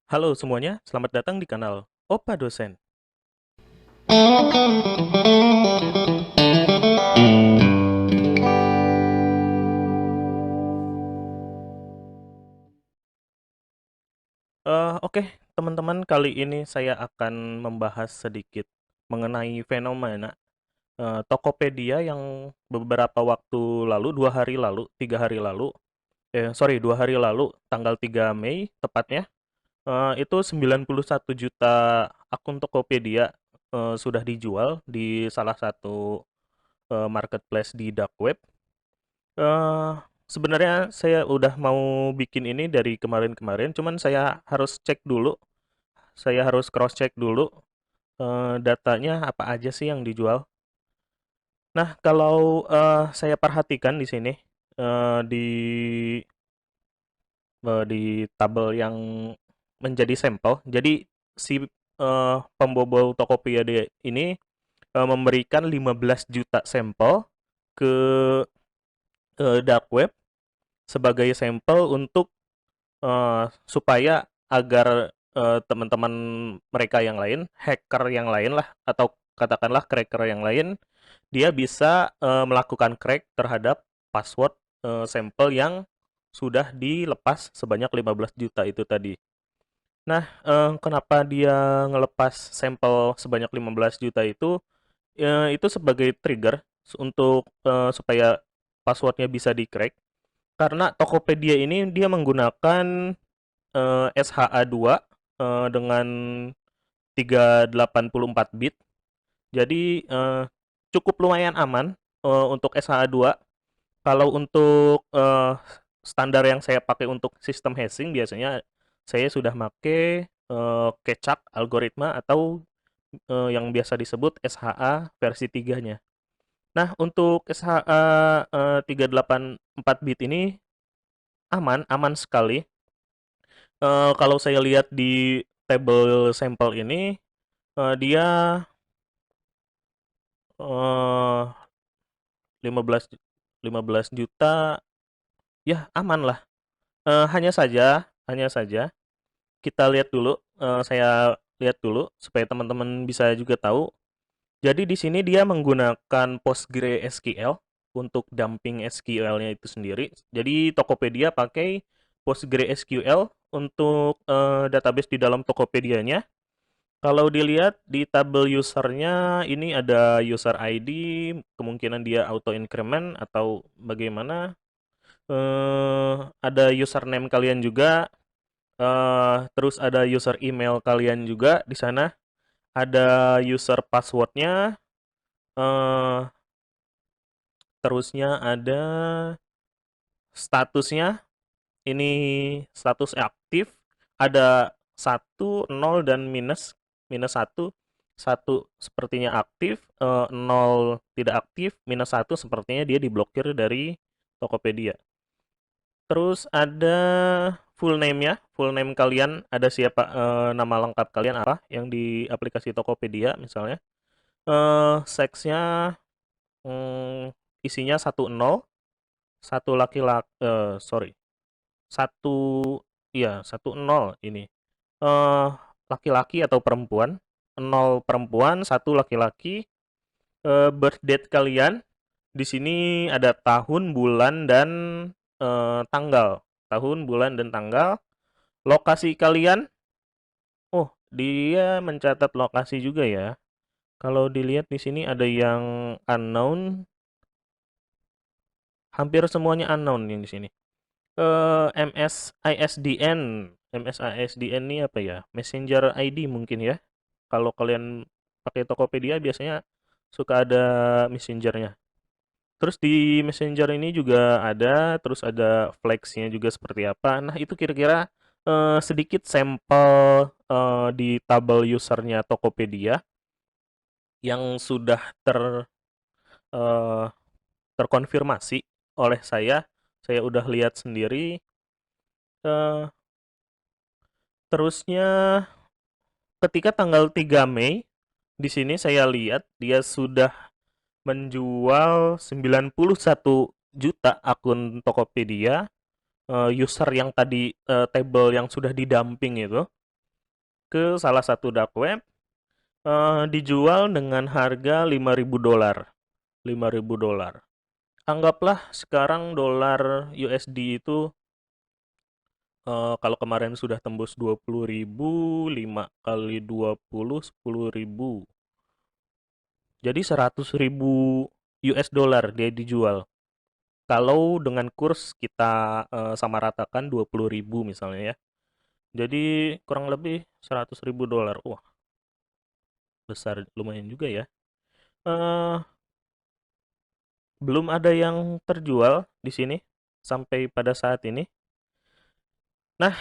Halo semuanya, selamat datang di kanal Opa Dosen. Oke, teman-teman, kali ini saya akan membahas sedikit mengenai fenomena Tokopedia yang beberapa waktu lalu, 2 hari lalu, 3 hari lalu, sorry, 2 hari lalu, tanggal 3 Mei tepatnya, itu 91 juta akun Tokopedia sudah dijual di salah satu marketplace di dark web. Eee, Sebenarnya saya udah mau bikin ini dari kemarin-kemarin, cuman saya harus cek dulu, saya harus cross check dulu, datanya apa aja sih yang dijual. Nah, kalau, saya perhatikan di sini, di tabel yang menjadi sampel, jadi si, pembobol Tokopedia ini, memberikan 15 juta sampel ke, dark web sebagai sampel untuk supaya agar, teman-teman mereka yang lain, hacker yang lain lah, atau katakanlah cracker yang lain, dia bisa, melakukan crack terhadap password, sampel yang sudah dilepas sebanyak 15 juta itu tadi. Nah, kenapa dia ngelepas sampel sebanyak 15 juta itu sebagai trigger untuk, supaya password-nya bisa di-crack, karena Tokopedia ini dia menggunakan SHA-2 dengan 384 bit. Jadi cukup lumayan aman untuk SHA-2. Kalau untuk standar yang saya pakai untuk sistem hashing, biasanya saya sudah make Keccak algoritma atau yang biasa disebut SHA versi 3-nya. Nah, untuk SHA 384 bit ini aman, aman sekali. Kalau saya lihat di tabel sampel ini, dia, eee, 15 15 juta, ya aman lah. Hanya saja kita lihat dulu, saya lihat dulu supaya teman-teman bisa juga tahu. Jadi di sini dia menggunakan PostgreSQL untuk dumping SQL-nya itu sendiri. Jadi Tokopedia pakai PostgreSQL untuk, database di dalam Tokopedia-nya. Kalau dilihat di tabel user-nya, ini ada user ID, kemungkinan dia auto increment atau bagaimana. Ada username kalian juga, terus ada user email kalian juga di sana, ada user password-nya, eh, terusnya ada statusnya, ini status aktif, ada satu, 0, dan minus, minus satu. Satu sepertinya aktif, 0 tidak aktif, minus satu sepertinya dia diblokir dari Tokopedia. Terus ada full name-nya, full name kalian, ada siapa, nama lengkap kalian apa yang di aplikasi Tokopedia misalnya. Seksnya, isinya satu, 0, satu laki-laki, sorry, satu, iya, satu, 0 ini. eh Laki-laki atau perempuan, 0 perempuan, satu laki-laki. Birth date kalian di sini ada tahun, bulan, dan tanggal. Tahun, bulan, dan tanggal. Lokasi kalian, oh, dia mencatat lokasi juga ya. Kalau dilihat di sini ada yang unknown, hampir semuanya unknown yang di sini. MSISDN, MSISDN ini apa ya? Messenger ID mungkin ya. Kalau kalian pakai Tokopedia biasanya suka ada messengernya. Terus di messenger ini juga ada, terus ada flags-nya juga seperti apa. Nah, itu kira-kira sedikit sampel di tabel usernya Tokopedia yang sudah eh, terkonfirmasi oleh saya. Saya udah lihat sendiri. eh, Terusnya ketika tanggal 3 Mei, di sini saya lihat dia sudah menjual 91 juta akun Tokopedia, user yang tadi, table yang sudah didamping itu. ke salah satu dark web, dijual dengan harga $5.000. $5.000. Anggaplah sekarang dolar USD itu kalau kemarin sudah tembus 20.000, 5 kali 20, 10.000. Jadi 100.000 US dollar dia dijual. Kalau dengan kurs kita samaratakan 20.000 misalnya ya. Jadi kurang lebih 100.000 dolar. Wah, besar lumayan juga ya. Eh, belum ada yang terjual di sini sampai pada saat ini. Nah,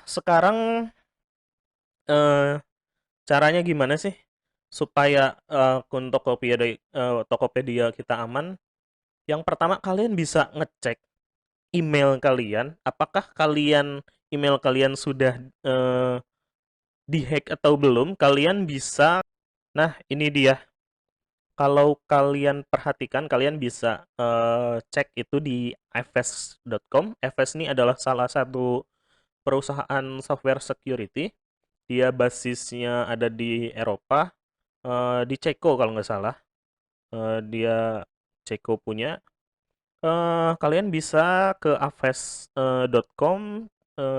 sekarang eh, caranya gimana sih supaya akun Tokopedia kita aman? Yang pertama kalian bisa ngecek email kalian, apakah email kalian sudah dihack atau belum? Kalian bisa, nah ini dia. Kalau kalian perhatikan, kalian bisa cek itu di fs.com. Fs ini adalah salah satu perusahaan software security. Dia basisnya ada di Eropa, di Ceko kalau nggak salah. Dia Ceko punya. Kalian bisa ke aves.com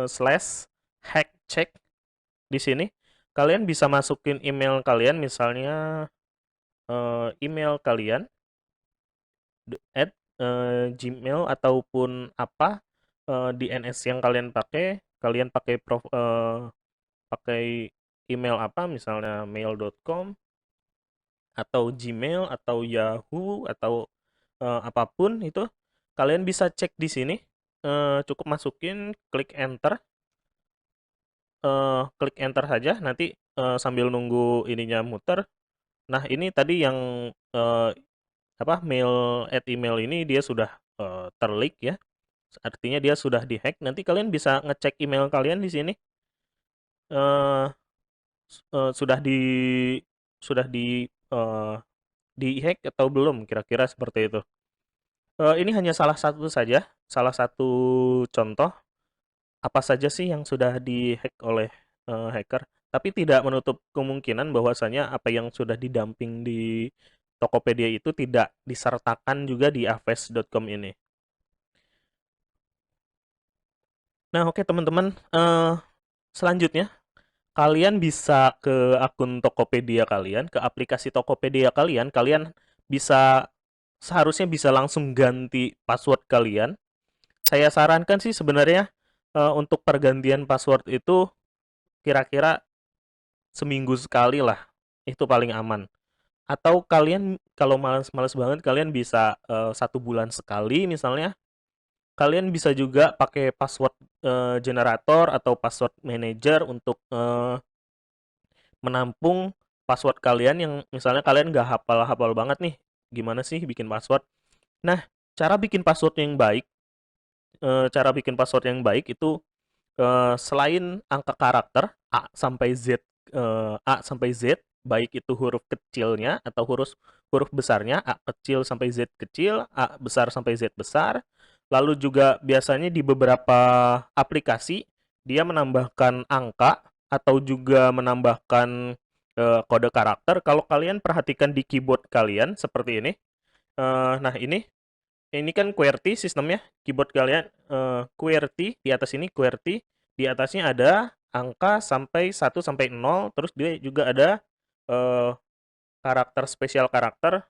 slash hack check. Di sini kalian bisa masukin email kalian, misalnya email kalian at Gmail ataupun apa, DNS yang kalian pakai email apa, misalnya mail.com atau Gmail atau Yahoo atau apapun itu, kalian bisa cek di sini. Cukup masukin, klik enter saja, nanti sambil nunggu ininya muter. Nah, ini tadi yang email ini dia sudah terleak ya. Artinya dia sudah dihack. Nanti kalian bisa ngecek email kalian di sini. eh sudah di-hack atau belum, kira-kira seperti itu. Ini hanya salah satu contoh apa saja sih yang sudah dihack oleh hacker, tapi tidak menutup kemungkinan bahwasanya apa yang sudah didamping di Tokopedia itu tidak disertakan juga di aves.com ini. Nah, oke teman-teman, selanjutnya kalian bisa ke akun Tokopedia kalian, ke aplikasi Tokopedia kalian, kalian seharusnya bisa langsung ganti password kalian. Saya sarankan sih sebenarnya untuk pergantian password itu kira-kira seminggu sekali lah, itu paling aman. Atau kalian kalau males-males banget, kalian bisa 1 bulan sekali misalnya. Kalian bisa juga pakai password generator atau password manager untuk menampung password kalian yang misalnya kalian nggak hafal-hafal banget nih, gimana sih bikin password. Nah, cara bikin password yang baik itu selain angka karakter A sampai Z, baik itu huruf kecilnya atau huruf huruf besarnya, A kecil sampai Z kecil, A besar sampai Z besar. Lalu juga biasanya di beberapa aplikasi dia menambahkan angka atau juga menambahkan kode karakter. Kalau kalian perhatikan di keyboard kalian seperti ini. Nah, ini kan QWERTY sistemnya, keyboard kalian QWERTY, di atas ini QWERTY, di atasnya ada angka sampai 1 sampai 0, terus dia juga ada eh, spesial karakter,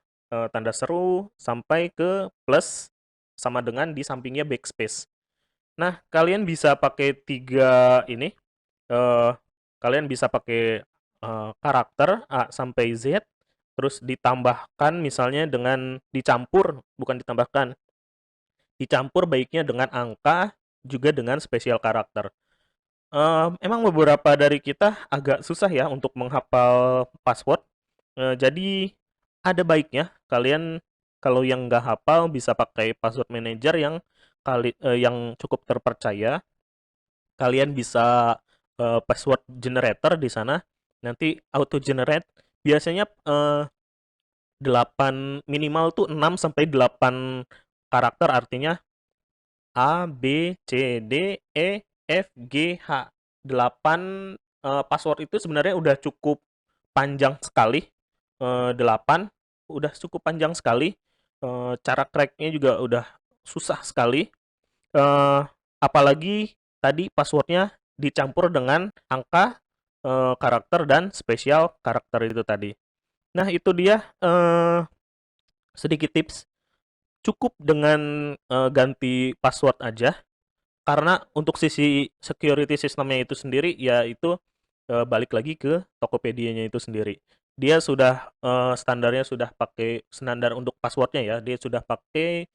tanda seru sampai ke plus, sama dengan di sampingnya backspace. Nah, kalian bisa pakai tiga ini, eh, kalian bisa pakai karakter A sampai Z, terus ditambahkan misalnya dengan bukan ditambahkan, dicampur baiknya dengan angka, juga dengan spesial karakter. Emang beberapa dari kita agak susah ya untuk menghafal password. Jadi ada baiknya kalian kalau yang nggak hafal bisa pakai password manager yang cukup terpercaya. Kalian bisa password generator di sana. Nanti auto generate biasanya 8 minimal tuh 6 sampai 8 karakter, artinya A, B, C, D, E, F, G, H. 8 password itu sebenarnya udah cukup panjang sekali, 8, udah cukup panjang sekali, cara crack-nya juga udah susah sekali, eee, apalagi tadi password-nya dicampur dengan angka, karakter, dan spesial karakter itu tadi. Nah itu dia, sedikit tips, cukup dengan, ganti password aja, karena untuk sisi security sistemnya itu sendiri, ya itu, balik lagi ke Tokopedia-nya itu sendiri. Dia sudah, standarnya sudah pakai standar untuk password-nya ya, dia sudah pakai,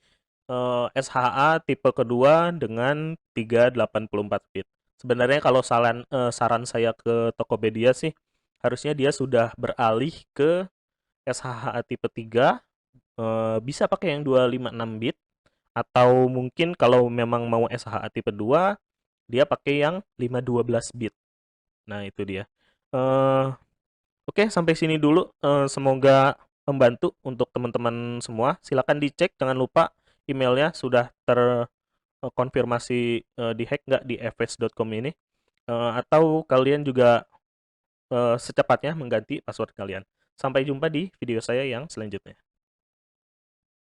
SHA tipe kedua dengan 384 bit. Sebenarnya kalau saran saya ke Tokopedia sih, harusnya dia sudah beralih ke SHA tipe 3, bisa pakai yang 256 bit, atau mungkin kalau memang mau SHA tipe 2, dia pakai yang 512 bit. Nah, itu dia. Eh, oke, sampai sini dulu. Semoga membantu untuk teman-teman semua. Silakan dicek, jangan lupa emailnya sudah terkonfirmasi dihack nggak di fs.com ini. Atau kalian juga secepatnya mengganti password kalian. Sampai jumpa di video saya yang selanjutnya.